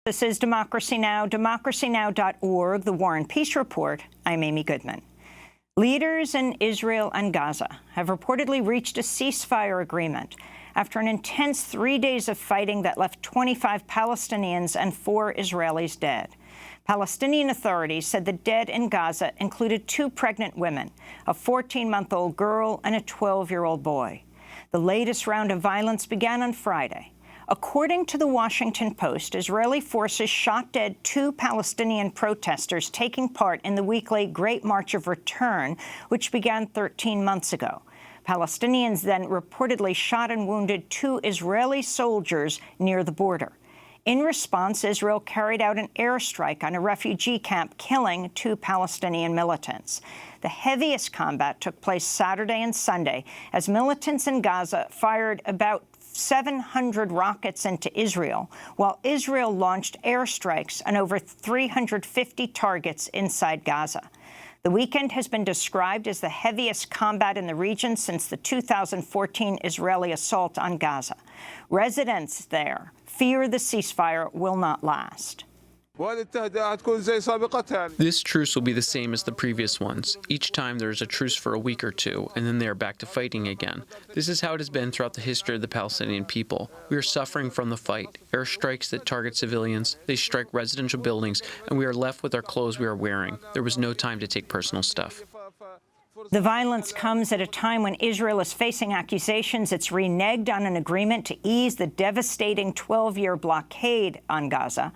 This is Democracy Now!, democracynow.org, the War and Peace Report. I'm Amy Goodman. Leaders in Israel and Gaza have reportedly reached a ceasefire agreement after an intense 3 days of fighting that left 25 Palestinians and 4 Israelis dead. Palestinian authorities said the dead in Gaza included 2 pregnant women, a 14-month-old girl and a 12-year-old boy. The latest round of violence began on Friday. According to the Washington Post, Israeli forces shot dead 2 Palestinian protesters taking part in the weekly Great March of Return, which began 13 months ago. Palestinians then reportedly shot and wounded 2 Israeli soldiers near the border. In response, Israel carried out an airstrike on a refugee camp, killing 2 Palestinian militants. The heaviest combat took place Saturday and Sunday as militants in Gaza fired about 700 rockets into Israel, while Israel launched airstrikes on over 350 targets inside Gaza. The weekend has been described as the heaviest combat in the region since the 2014 Israeli assault on Gaza. Residents there fear the ceasefire will not last. This truce will be the same as the previous ones. Each time there is a truce for a week or 2, and then they are back to fighting again. This is how it has been throughout the history of the Palestinian people. We are suffering from the fight. Airstrikes that target civilians, they strike residential buildings, and we are left with our clothes we are wearing. There was no time to take personal stuff. The violence comes at a time when Israel is facing accusations it's reneged on an agreement to ease the devastating 12-year blockade on Gaza.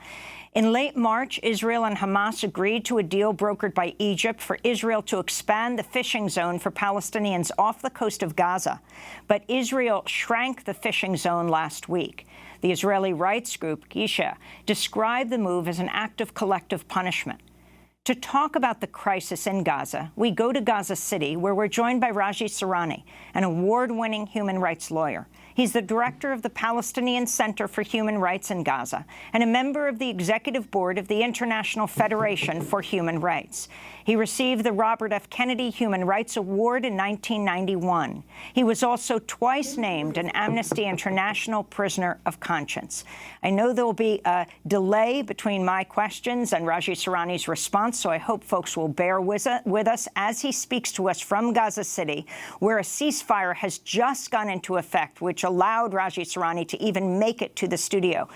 In late March, Israel and Hamas agreed to a deal brokered by Egypt for Israel to expand the fishing zone for Palestinians off the coast of Gaza. But Israel shrank the fishing zone last week. The Israeli rights group, Quer, described the move as an act of collective punishment. To talk about the crisis in Gaza, we go to Gaza City, where we're joined by Raji Sourani, an award-winning human rights lawyer. He's the director of the Palestinian Center for Human Rights in Gaza and a member of the executive board of the International Federation for Human Rights. He received the Robert F. Kennedy Human Rights Award in 1991. He was also twice named an Amnesty International Prisoner of Conscience. I know there will be a delay between my questions and Raji Sourani's response, so I hope folks will bear with us as he speaks to us from Gaza City, where a ceasefire has just gone into effect, which allowed Raji Sourani to even make it to the studio.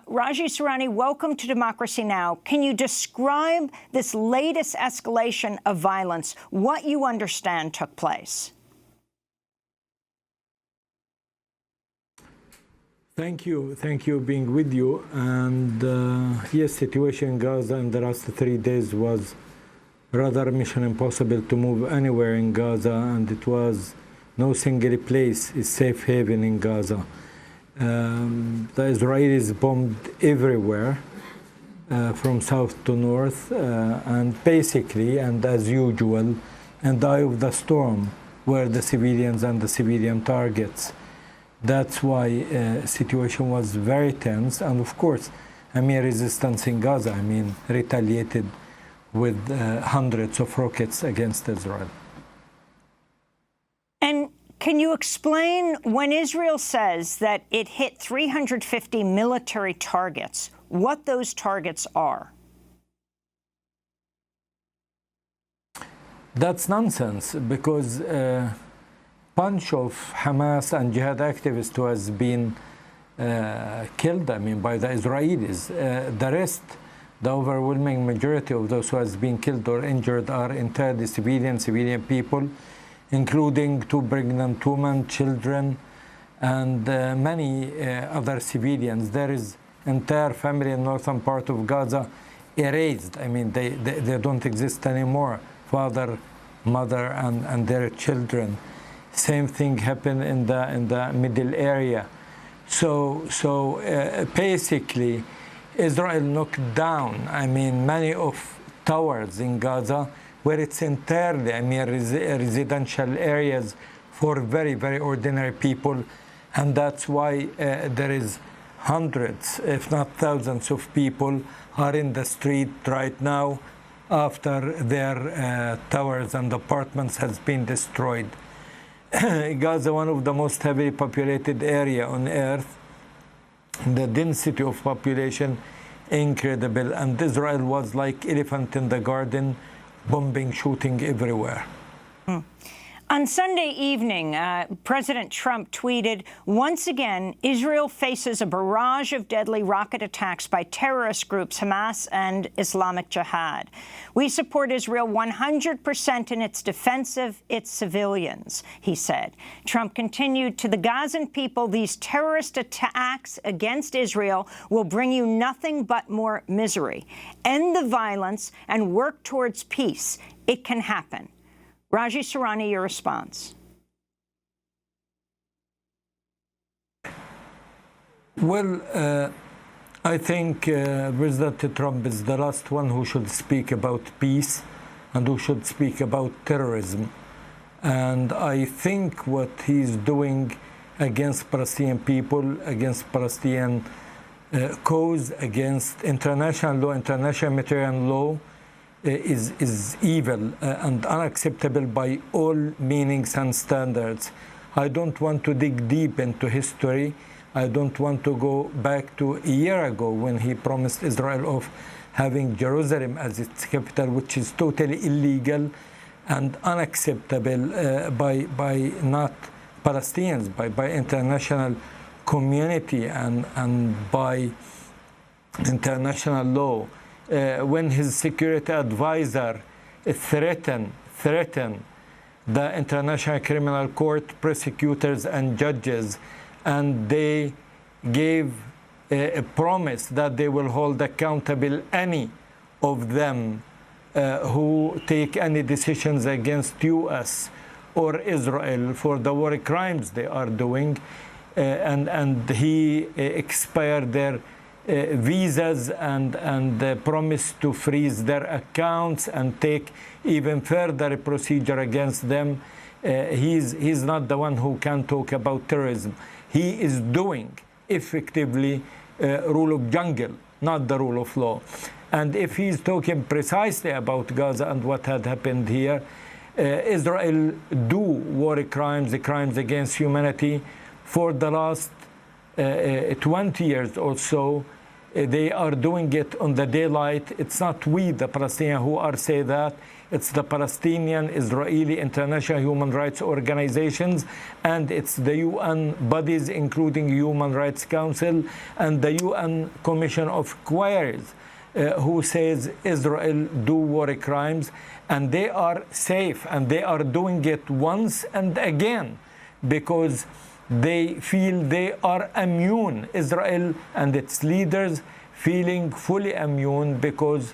Raji Sourani, welcome to Democracy Now! Can you describe this latest escalation of violence, what you understand took place? Thank you being with you. And yes, situation in Gaza in the last 3 days was rather mission impossible to move anywhere in Gaza, and it was no single place is safe haven in Gaza. The Israelis bombed everywhere, from south to north, and basically, and as usual, in the eye of the storm were the civilians and the civilian targets. That's why the situation was very tense, and of course, resistance in Gaza, retaliated with hundreds of rockets against Israel. And can you explain, when Israel says that it hit 350 military targets, what those targets are? That's nonsense, because a bunch of Hamas and Jihad activists who has been killed, by the Israelis. The rest, the overwhelming majority of those who has been killed or injured are entirely civilian people, including 2 pregnant women, children, and many other civilians. There is entire family in northern part of Gaza erased. They don't exist anymore. Father, mother, and their children. Same thing happened in the middle area. So basically, Israel knocked down, many of towers in Gaza, where it's entirely, residential areas for very, very ordinary people. And that's why there is hundreds, if not thousands of people are in the street right now after their towers and apartments has been destroyed. Gaza, one of the most heavily populated area on earth, the density of population incredible. And Israel was like elephant in the garden, bombing, shooting everywhere. On Sunday evening, President Trump tweeted, once again, Israel faces a barrage of deadly rocket attacks by terrorist groups Hamas and Islamic Jihad. We support Israel 100% in its defense of its civilians, he said. Trump continued, to the Gazan people, these terrorist attacks against Israel will bring you nothing but more misery. End the violence and work towards peace. It can happen. Raji Sourani, your response. Well, I think President Trump is the last one who should speak about peace and who should speak about terrorism. And I think what he's doing against Palestinian people, against Palestinian cause, against international law, international humanitarian law, is evil and unacceptable by all meanings and standards. I don't want to dig deep into history. I don't want to go back to a year ago when he promised Israel of having Jerusalem as its capital, which is totally illegal and unacceptable by not Palestinians, by international community and by international law. When his security advisor threatened the International Criminal Court prosecutors and judges, and they gave a promise that they will hold accountable any of them who take any decisions against U.S. or Israel for the war crimes they are doing, and he expired their visas and promised to freeze their accounts and take even further procedure against them. He's not the one who can talk about terrorism. He is doing effectively rule of jungle, not the rule of law. And if he's talking precisely about Gaza and what had happened here, Israel do war crimes, crimes against humanity for the last 20 years or so. They are doing it on the daylight. It's not we, the Palestinians, who are saying that. It's the Palestinian, Israeli, international human rights organizations, and it's the UN bodies, including Human Rights Council and the UN Commission of Quer, who says Israel do war crimes, and they are safe, and they are doing it once and again because they feel they are immune. Israel and its leaders feeling fully immune because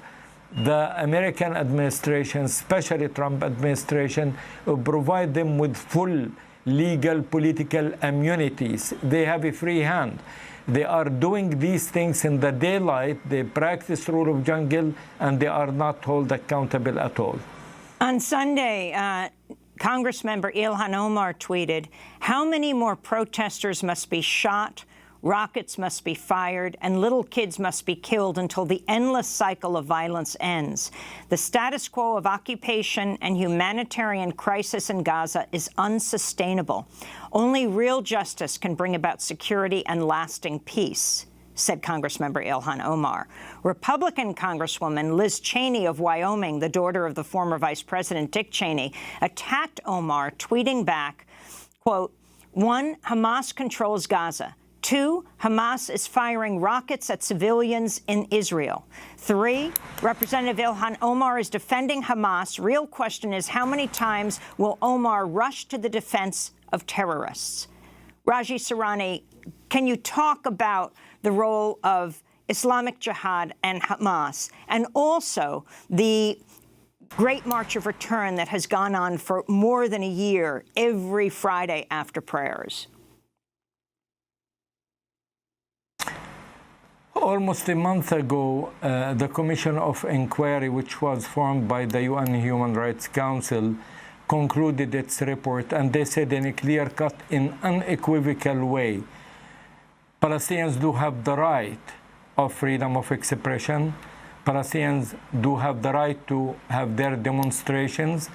the American administration, especially Trump administration, provide them with full legal political immunities. They have a free hand. They are doing these things in the daylight. They practice rule of jungle, and they are not held accountable at all. On Sunday, Congressmember Ilhan Omar tweeted, how many more protesters must be shot, rockets must be fired, and little kids must be killed until the endless cycle of violence ends? The status quo of occupation and humanitarian crisis in Gaza is unsustainable. Only real justice can bring about security and lasting peace, said Congressmember Ilhan Omar. Republican Congresswoman Liz Cheney of Wyoming, the daughter of the former Vice President Dick Cheney, attacked Omar, tweeting back, quote, 1, Hamas controls Gaza. 2, Hamas is firing rockets at civilians in Israel. 3, Representative Ilhan Omar is defending Hamas. Real question is, how many times will Omar rush to the defense of terrorists? Raji Sourani, can you talk about the role of Islamic Jihad and Hamas, and also the Great March of Return that has gone on for more than a year, every Friday after prayers? Almost a month ago, the Commission of Inquiry, which was formed by the UN Human Rights Council, concluded its report, and they said in a clear-cut, in unequivocal way, Palestinians do have the right of freedom of expression. Palestinians do have the right to have their demonstrations.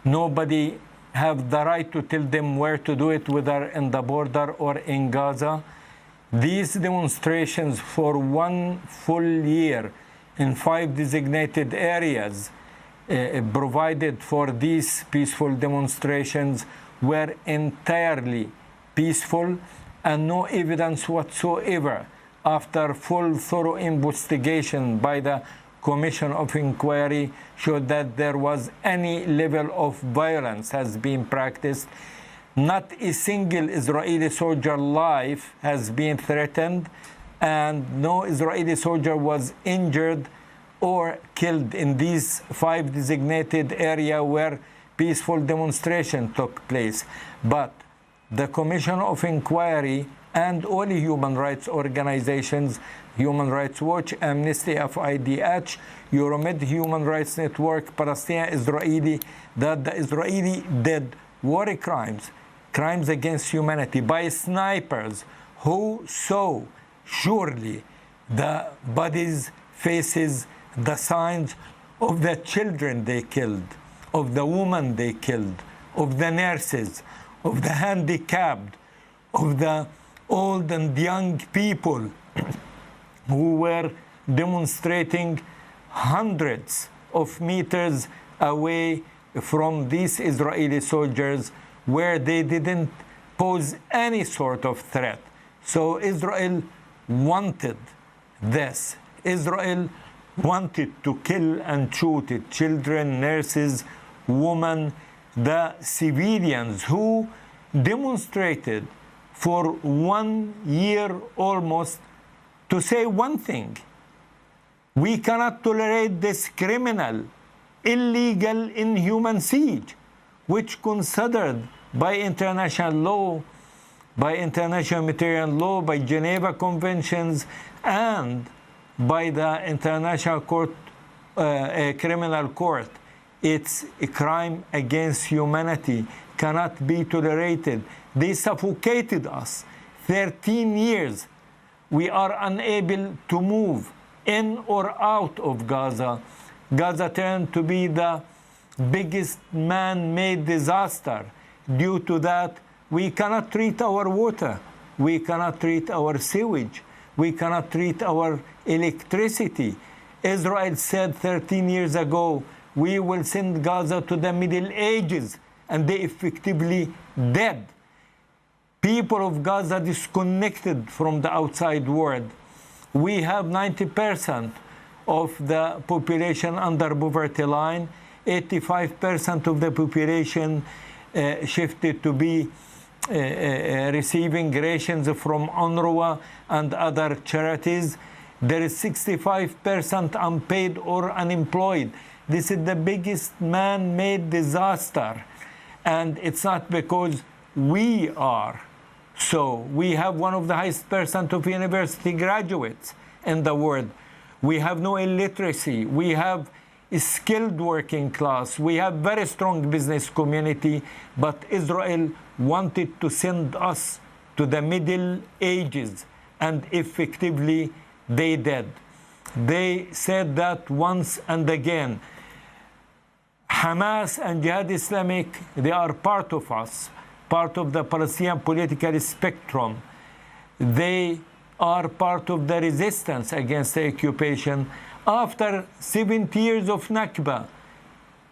Nobody have the right to tell them where to do it, whether in the border or in Gaza. These demonstrations for 1 full year in 5 designated areas provided for these peaceful demonstrations were entirely peaceful, and no evidence whatsoever after full thorough investigation by the Commission of Inquiry showed that there was any level of violence has been practiced. Not a single Israeli soldier life has been threatened, and no Israeli soldier was injured or killed in these 5 designated areas where peaceful demonstration took place. But the Commission of Inquiry and all human rights organizations, Human Rights Watch, Amnesty, FIDH, Euromed, Human Rights Network, Palestine, Israeli, that the Israeli did war crimes, crimes against humanity by snipers who saw surely the bodies, faces, the signs of the children they killed, of the women they killed, of the nurses, of the handicapped, of the old and young people who were demonstrating hundreds of meters away from these Israeli soldiers where they didn't pose any sort of threat. So Israel wanted this. Israel wanted to kill and shoot it, children, nurses, women, the civilians who demonstrated for 1 year almost to say one thing: we cannot tolerate this criminal, illegal, inhuman siege, which considered by international law, by international humanitarian law, by Geneva Conventions, and by the International Court, Criminal Court. It's a crime against humanity, cannot be tolerated. They suffocated us. 13 years, we are unable to move in or out of Gaza. Gaza turned to be the biggest man-made disaster. Due to that, we cannot treat our water. We cannot treat our sewage. We cannot treat our electricity. Israel said 13 years ago, we will send Gaza to the Middle Ages, and they effectively did. People of Gaza disconnected from the outside world. We have 90% of the population under poverty line. 85% of the population shifted to be receiving rations from UNRWA and other charities. There is 65% unpaid or unemployed. This is the biggest man-made disaster. And it's not because we are. So we have one of the highest percent of university graduates in the world. We have no illiteracy. We have a skilled working class. We have very strong business community. But Israel wanted to send us to the Middle Ages, and effectively they did. They said that once and again. Hamas and Jihad Islamic, they are part of us, part of the Palestinian political spectrum. They are part of the resistance against the occupation. After 70 years of Nakba,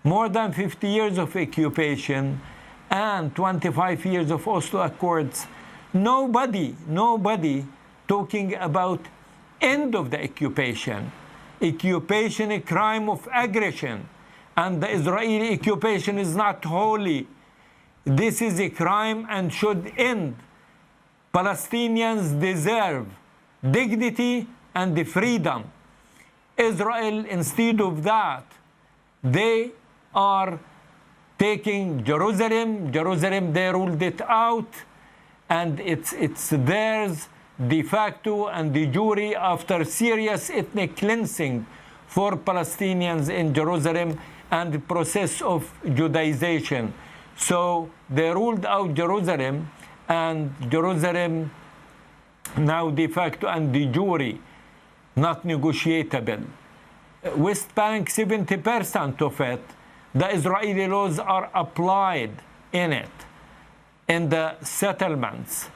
more than 50 years of occupation, and 25 years of Oslo Accords, nobody talking about end of the occupation. Occupation, a crime of aggression. And the Israeli occupation is not holy. This is a crime and should end. Palestinians deserve dignity and freedom. Israel, instead of that, they are taking Jerusalem. Jerusalem, they ruled it out, and it's theirs de facto and de jure after serious ethnic cleansing for Palestinians in Jerusalem and the process of Judaization. So they ruled out Jerusalem, and Jerusalem now de facto and de jure, not negotiable. West Bank, 70% of it, the Israeli laws are applied in it, in the settlements.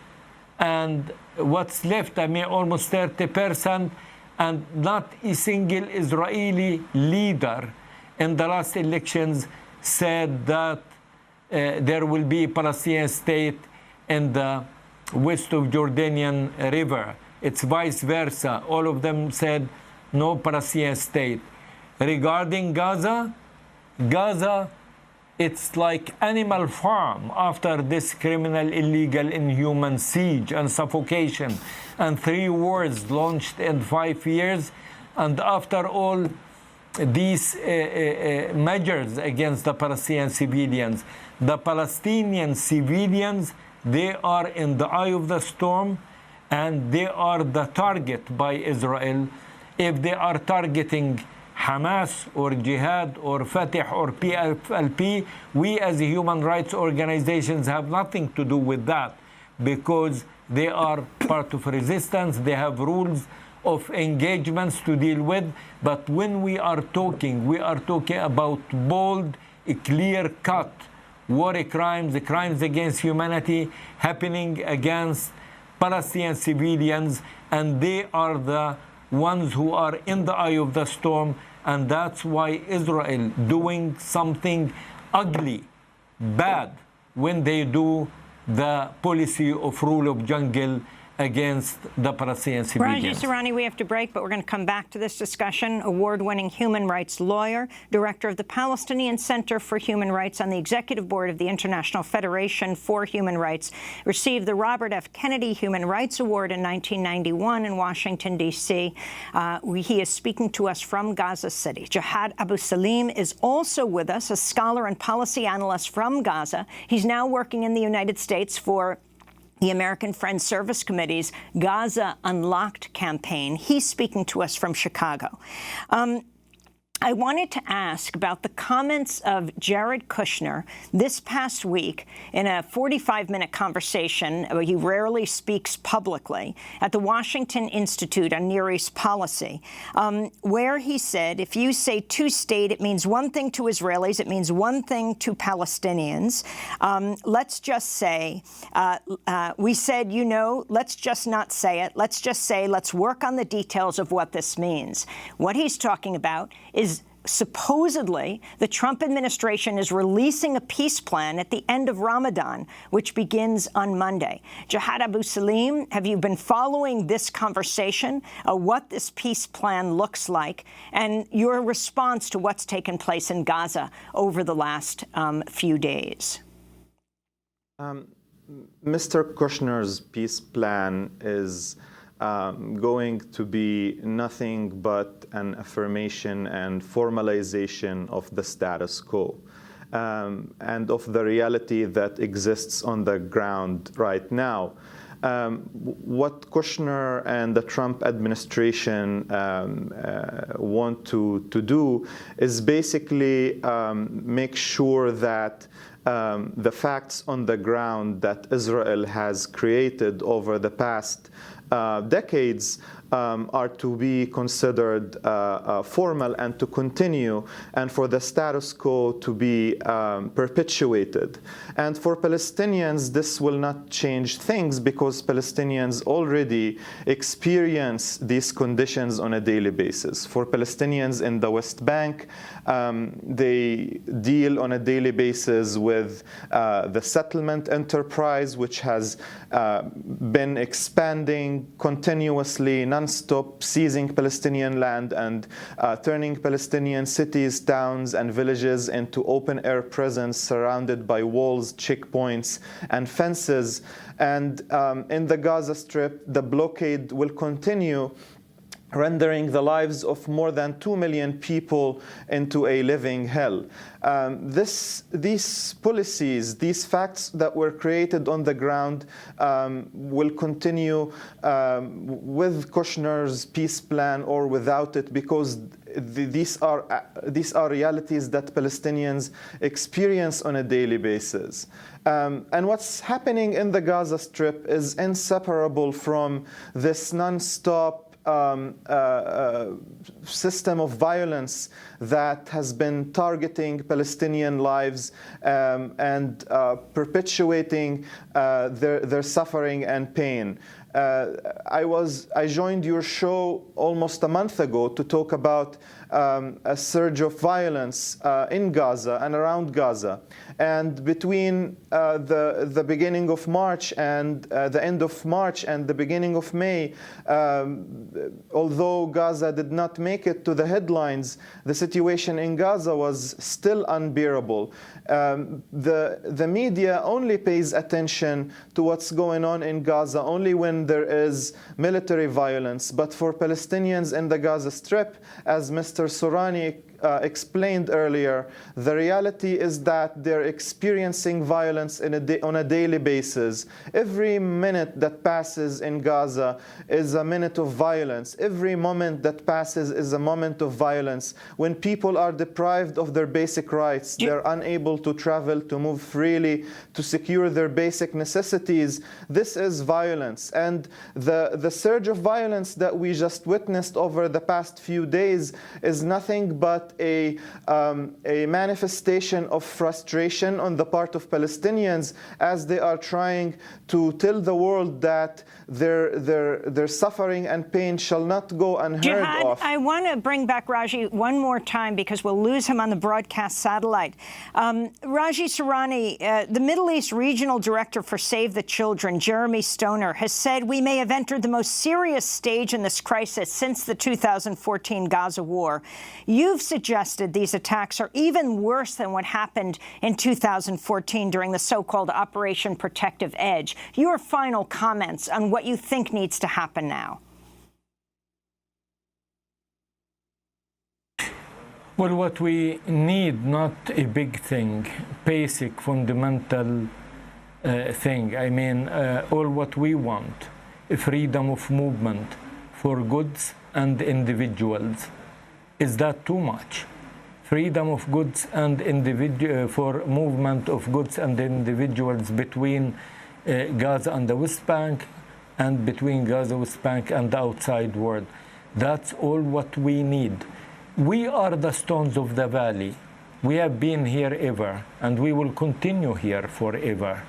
And what's left, I mean, almost 30%, and not a single Israeli leader in the last elections said that there will be a Palestinian state in the west of Jordanian River. It's vice versa. All of them said no Palestinian state. Regarding Gaza, it's like animal farm after this criminal, illegal, inhuman siege and suffocation and 3 wars launched in 5 years. And after all these measures against the Palestinian civilians, the Palestinian civilians, they are in the eye of the storm, and they are the target by Israel. If they are targeting Hamas or Jihad or Fatah or PFLP, we as human rights organizations have nothing to do with that, because they are part of resistance. They have rules of engagements to deal with. But when we are talking about bold, clear-cut war crimes, crimes against humanity happening against Palestinian civilians, and they are the ones who are in the eye of the storm. And that's why Israel doing something ugly, bad, when they do the policy of rule of jungle against the Palestinian civilians. Raji Sourani, we have to break, but we're going to come back to this discussion. Award-winning human rights lawyer, director of the Palestinian Center for Human Rights on the executive board of the International Federation for Human Rights, received the Robert F. Kennedy Human Rights Award in 1991 in Washington, D.C. He is speaking to us from Gaza City. Jihad Abu Salim is also with us, a scholar and policy analyst from Gaza. He's now working in the United States for the American Friends Service Committee's Gaza Unlocked campaign. He's speaking to us from Chicago. I wanted to ask about the comments of Jared Kushner this past week in a 45-minute conversation. He rarely speaks publicly at the Washington Institute on Near East Policy, where he said, if you say two-state, it means one thing to Israelis, it means one thing to Palestinians. Let's just say, we said, you know, let's just not say it. Let's just say, let's work on the details of what this means. What he's talking about is supposedly the Trump administration is releasing a peace plan at the end of Ramadan, which begins on Monday. Jihad Abu Salim, have you been following this conversation, what this peace plan looks like, and your response to what's taken place in Gaza over the last few days? Mr. Kushner's peace plan is going to be nothing but an affirmation and formalization of the status quo and of the reality that exists on the ground right now. What Kushner and the Trump administration want to do is basically make sure that the facts on the ground that Israel has created over the past decades are to be considered formal and to continue, and for the status quo to be perpetuated. And for Palestinians, this will not change things, because Palestinians already experience these conditions on a daily basis. For Palestinians in the West Bank, they deal on a daily basis with the settlement enterprise, which has been expanding continuously, non-stop, seizing Palestinian land and turning Palestinian cities, towns, and villages into open-air prisons surrounded by walls, checkpoints, and fences. And in the Gaza Strip, the blockade will continue, rendering the lives of more than 2 million people into a living hell. These policies, these facts that were created on the ground will continue with Kushner's peace plan or without it, because these are realities that Palestinians experience on a daily basis. And what's happening in the Gaza Strip is inseparable from this non-stop system of violence that has been targeting Palestinian lives and perpetuating their suffering and pain. I joined your show almost a month ago to talk about a surge of violence in Gaza and around Gaza. And between the beginning of March and the end of March and the beginning of May, although Gaza did not make it to the headlines, the situation in Gaza was still unbearable. The media only pays attention to what's going on in Gaza only when there is military violence. But for Palestinians in the Gaza Strip, as Mr. Sourani explained earlier, the reality is that they're experiencing violence on a daily basis. Every minute that passes in Gaza is a minute of violence. Every moment that passes is a moment of violence. When people are deprived of their basic rights, they're unable to travel, to move freely, to secure their basic necessities. This is violence. And the surge of violence that we just witnessed over the past few days is nothing but a manifestation of frustration on the part of Palestinians as they are trying to tell the world that their suffering and pain shall not go unheard Jihad, of. I want to bring back Raji one more time because we'll lose him on the broadcast satellite. Raji Sourani, the Middle East Regional Director for Save the Children, Jeremy Stoner, has said we may have entered the most serious stage in this crisis since the 2014 Gaza war. You've suggested these attacks are even worse than what happened in 2014 during the so-called Operation Protective Edge. Your final comments on what you think needs to happen now. Well, what we need, not a big thing, basic, fundamental thing. I mean, all what we want, freedom of movement for goods and individuals. Is that too much? Freedom of goods and for movement of goods and individuals between Gaza and the West Bank and between Gaza, West Bank and the outside world. That's all what we need. We are the stones of the valley. We have been here ever, and we will continue here forever.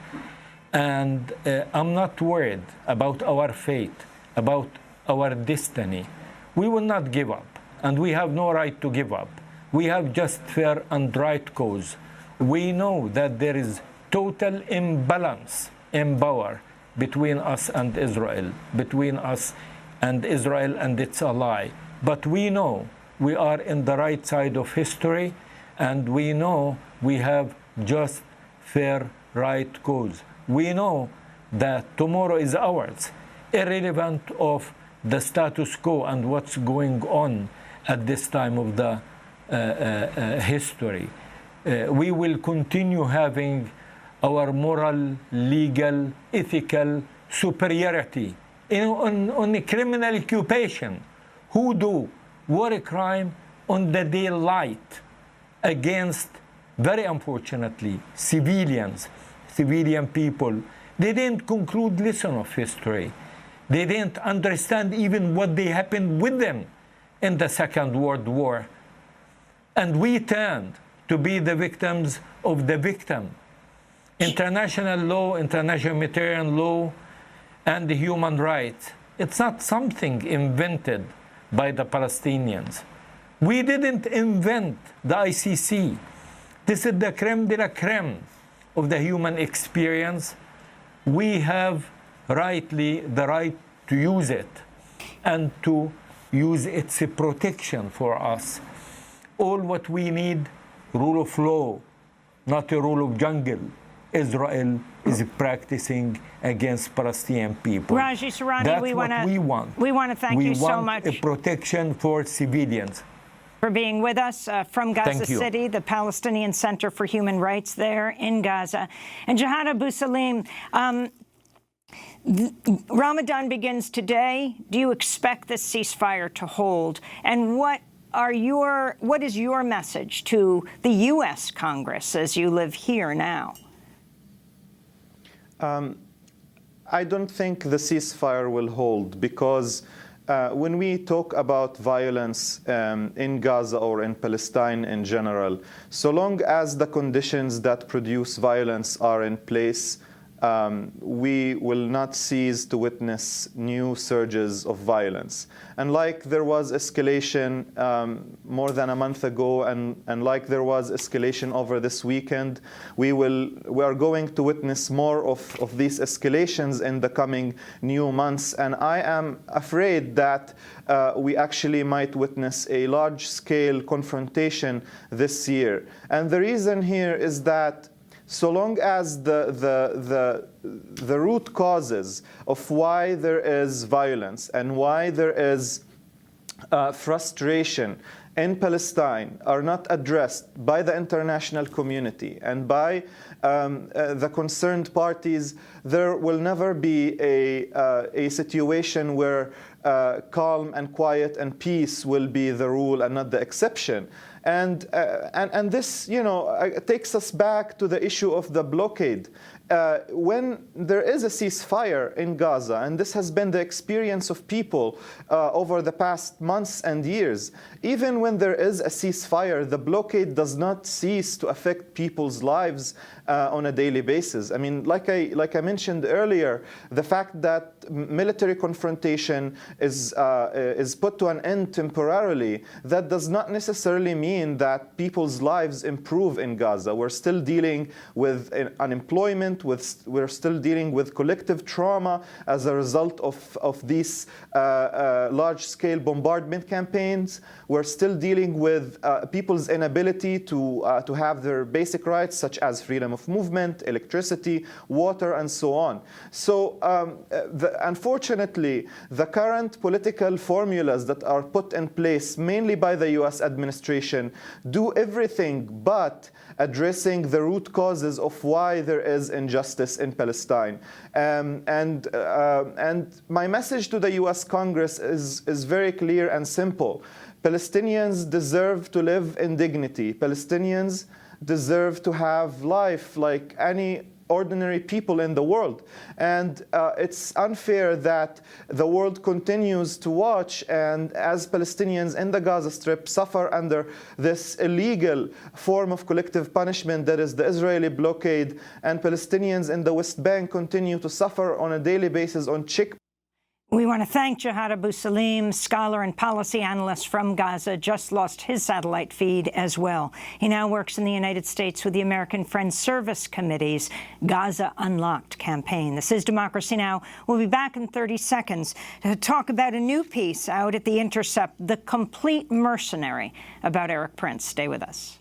And I'm not worried about our fate, about our destiny. We will not give up, and we have no right to give up. We have just fair and right cause. We know that there is total imbalance in power between us and Israel, between us and Israel and its ally. But we know we are in the right side of history, and we know we have just, fair, right cause. We know that tomorrow is ours, irrelevant of the status quo and what's going on at this time of the history. We will continue having our moral, legal, ethical superiority on a criminal occupation who do war crime on the daylight against, very unfortunately, civilians, civilian people. They didn't conclude lesson of history. They didn't understand even what they happened with them in the Second World War. And we turned to be the victims of the victim. International law, international humanitarian law, and the human rights, it's not something invented by the Palestinians. We didn't invent the ICC. This is the creme de la creme of the human experience. We have rightly the right to use it and to use its protection for us. All what we need, rule of law, not a rule of jungle. Israel is practicing against Palestinian people. Raji Sourani, That's we what we want. We want to thank you so much. We want a protection for civilians. For being with us from Gaza City, the Palestinian Center for Human Rights there in Gaza. And Jihad Abu Salim, Ramadan begins today. Do you expect this ceasefire to hold? And what is your message to the U.S. Congress as you live here now? I don't think the ceasefire will hold because when we talk about violence in Gaza or in Palestine in general, so long as the conditions that produce violence are in place, we will not cease to witness new surges of violence. And like there was escalation more than a month ago, and like there was escalation over this weekend, we are going to witness more of these escalations in the coming new months. And I am afraid that we actually might witness a large-scale confrontation this year. And the reason here is that so long as the root causes of why there is violence and why there is frustration in Palestine are not addressed by the international community and by the concerned parties, there will never be a situation where calm and quiet and peace will be the rule and not the exception. And this, takes us back to the issue of the blockade. When there is a ceasefire in Gaza, and this has been the experience of people over the past months and years, even when there is a ceasefire, the blockade does not cease to affect people's lives on a daily basis. I mean, like I mentioned earlier, the fact that military confrontation is put to an end temporarily, that does not necessarily mean that people's lives improve in Gaza. We're still dealing with unemployment. We're still dealing with collective trauma as a result of these large-scale bombardment campaigns. We're still dealing with people's inability to have their basic rights, such as freedom of movement, electricity, water, and so on. So unfortunately, the current political formulas that are put in place, mainly by the US administration, do everything but addressing the root causes of why there is injustice in Palestine. And my message to the US Congress is very clear and simple. Palestinians deserve to live in dignity. Palestinians deserve to have life like any ordinary people in the world. And it's unfair that the world continues to watch, and as Palestinians in the Gaza Strip suffer under this illegal form of collective punishment that is the Israeli blockade, and Palestinians in the West Bank continue to suffer on a daily basis on checkpoints. We want to thank Jihad Abu Salim, scholar and policy analyst from Gaza, just lost his satellite feed as well. He now works in the United States with the American Friends Service Committee's Gaza Unlocked campaign. This is Democracy Now! We'll be back in 30 seconds to talk about a new piece out at The Intercept, The Complete Mercenary, about Eric Prince. Stay with us.